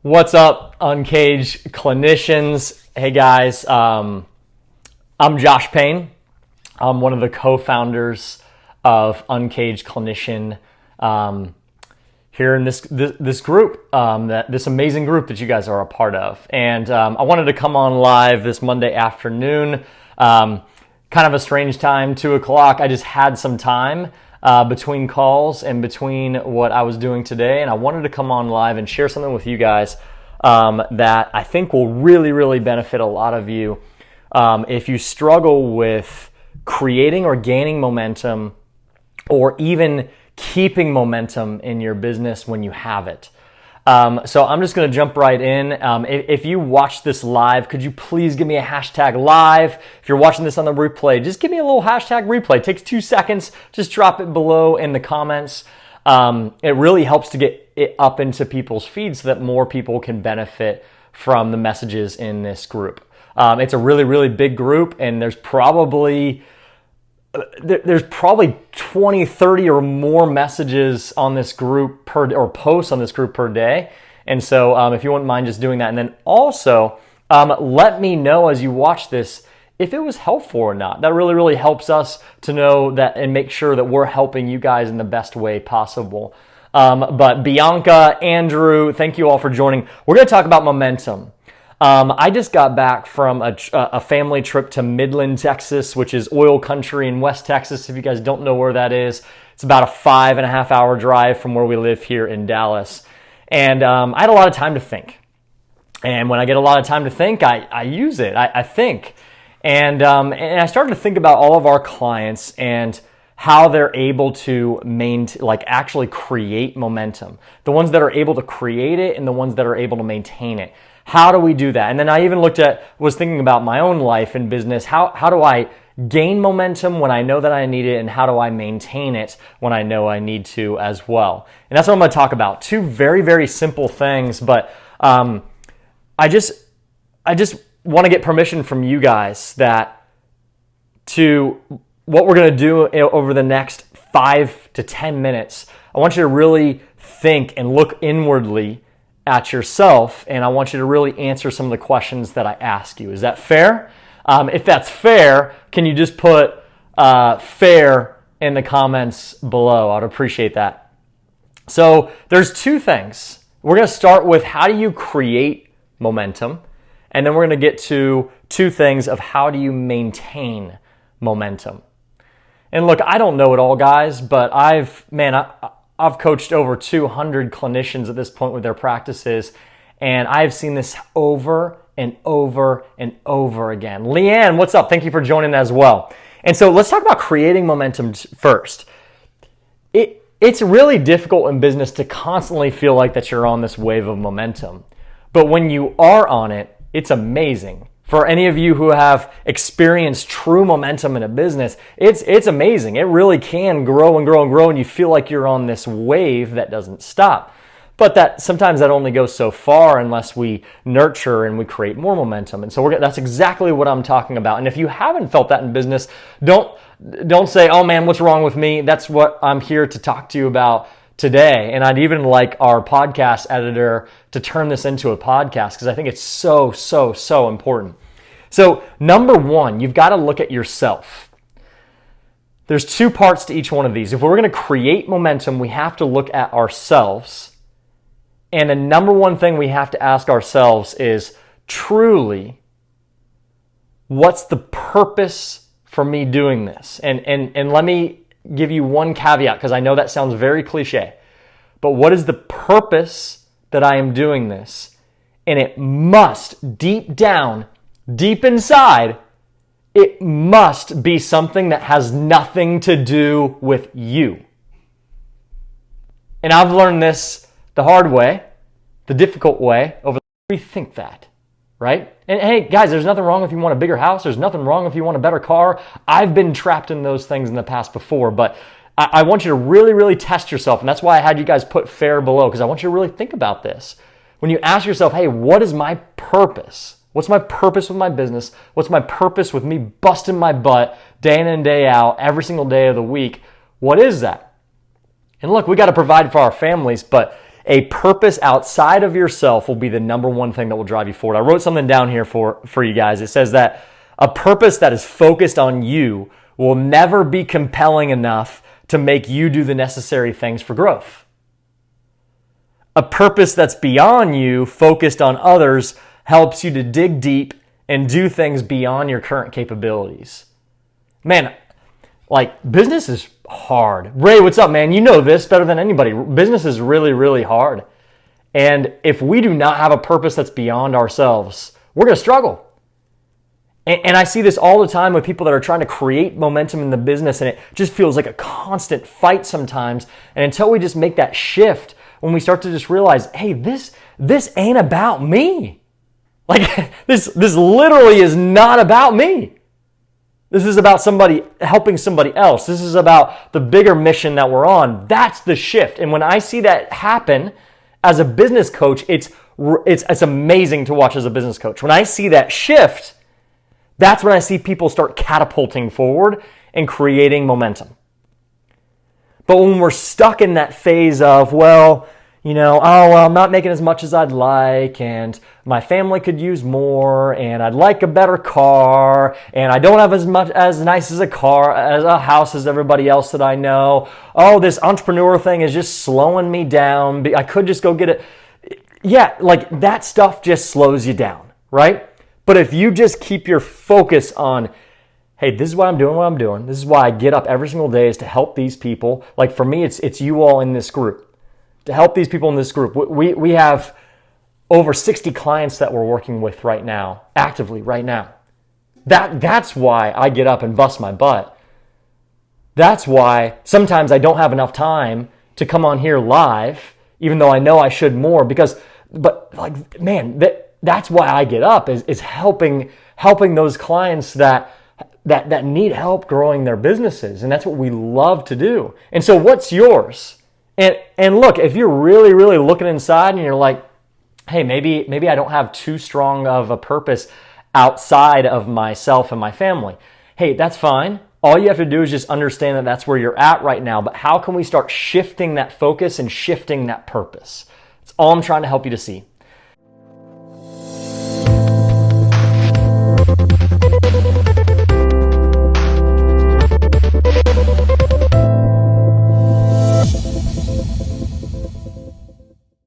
What's up, Uncaged Clinicians? Hey guys, I'm Josh Payne. I'm one of the co-founders of Uncaged Clinician here in this group, this amazing group that you guys are a part of. And I wanted to come on live this Monday afternoon, kind of a strange time, 2 o'clock. I just had some time between calls and between what I was doing today, and I wanted to come on live and share something with you guys that I think will really benefit a lot of you if you struggle with creating or gaining momentum or even keeping momentum in your business when you have it. So I'm just going to jump right in. If you watch this live, could you please give me a hashtag live? If you're watching this on the replay, just give me a little hashtag replay. It takes 2 seconds. Just drop it below in the comments. It really helps to get it up into people's feeds so that more people can benefit from the messages in this group. It's a really big group, and there's probably 20, 30 or more messages on this group or posts on this group per day. And so if you wouldn't mind just doing that. And then also let me know as you watch this if it was helpful or not. That really helps us to know that and make sure that we're helping you guys in the best way possible. But Bianca, Andrew, thank you all for joining. We're going to talk about momentum. I just got back from a family trip to Midland, Texas, which is oil country in West Texas. If you guys don't know where that is, it's about a 5.5 hour drive from where we live here in Dallas. And I had a lot of time to think. And when I get a lot of time to think, I use it. I think. And I started to think about all of our clients and how they're able to actually create momentum. The ones that are able to create it and the ones that are able to maintain it. How do we do that? And then I even was thinking about my own life and business. How do I gain momentum when I know that I need it, and how do I maintain it when I know I need to as well? And that's what I'm going to talk about. 2 very simple things, but I just want to get permission from you guys to what we're going to do over the next 5 to 10 minutes. I want you to really think and look inwardly at yourself, and I want you to really answer some of the questions that I ask you. Is that fair? If that's fair, can you just put fair in the comments below? I'd appreciate that. So there's 2 things. We're going to start with how do you create momentum, and then we're going to get to 2 things of how do you maintain momentum. And look, I don't know it all, guys, but I've coached over 200 clinicians at this point with their practices, and I've seen this over and over and over again. Leanne, what's up? Thank you for joining as well. And so let's talk about creating momentum first. It's really difficult in business to constantly feel like that you're on this wave of momentum. But when you are on it, it's amazing. For any of you who have experienced true momentum in a business, it's amazing. It really can grow and grow and grow, and you feel like you're on this wave that doesn't stop. But sometimes that only goes so far unless we nurture and we create more momentum. And so that's exactly what I'm talking about. And if you haven't felt that in business, don't say, "Oh man, what's wrong with me?" That's what I'm here to talk to you about today. And I'd even like our podcast editor to turn this into a podcast because I think it's so important. So number 1, you've got to look at yourself. There's 2 parts to each one of these. If we're going to create momentum, we have to look at ourselves. And the number 1 thing we have to ask ourselves is, truly, what's the purpose for me doing this? And let me give you one caveat, because I know that sounds very cliche. But what is the purpose that I am doing this? And it must, deep down, deep inside, it must be something that has nothing to do with you. And I've learned this the hard way, the difficult way, rethink that, right? And hey, guys, there's nothing wrong if you want a bigger house. There's nothing wrong if you want a better car. I've been trapped in those things in the past before, but I want you to really test yourself. And that's why I had you guys put fair below, because I want you to really think about this. When you ask yourself, hey, what is my purpose? What's my purpose with my business? What's my purpose with me busting my butt day in and day out, every single day of the week? What is that? And look, we got to provide for our families, but A purpose outside of yourself will be the number one thing that will drive you forward. I wrote something down here for you guys. It says that a purpose that is focused on you will never be compelling enough to make you do the necessary things for growth. A purpose that's beyond you, focused on others, helps you to dig deep and do things beyond your current capabilities. Man, like, business is hard. Ray, what's up, man? You know this better than anybody. Business is really, really hard. And if we do not have a purpose that's beyond ourselves, we're going to struggle. And I see this all the time with people that are trying to create momentum in the business, and it just feels like a constant fight sometimes. And until we just make that shift, when we start to just realize, hey, this ain't about me. Like, this literally is not about me. This is about somebody helping somebody else. This is about the bigger mission that we're on. That's the shift. And when I see that happen as a business coach, it's amazing to watch as a business coach. When I see that shift, that's when I see people start catapulting forward and creating momentum. But when we're stuck in that phase of, well, I'm not making as much as I'd like, and my family could use more, and I'd like a better car, and I don't have as nice as a house as everybody else that I know. Oh, this entrepreneur thing is just slowing me down. I could just go get it. Yeah, like that stuff just slows you down, right? But if you just keep your focus on, hey, this is why I'm doing what I'm doing. This is why I get up every single day, is to help these people. Like for me, it's you all in this group. To help these people in this group. We have over 60 clients that we're working with right now, actively right now. That's why I get up and bust my butt. That's why sometimes I don't have enough time to come on here live, even though I know I should more, that's why I get up is helping those clients that need help growing their businesses. And that's what we love to do. And so what's yours? And look, if you're really, really looking inside and you're like, hey, maybe I don't have too strong of a purpose outside of myself and my family. Hey, that's fine. All you have to do is just understand that that's where you're at right now. But how can we start shifting that focus and shifting that purpose? That's all I'm trying to help you to see.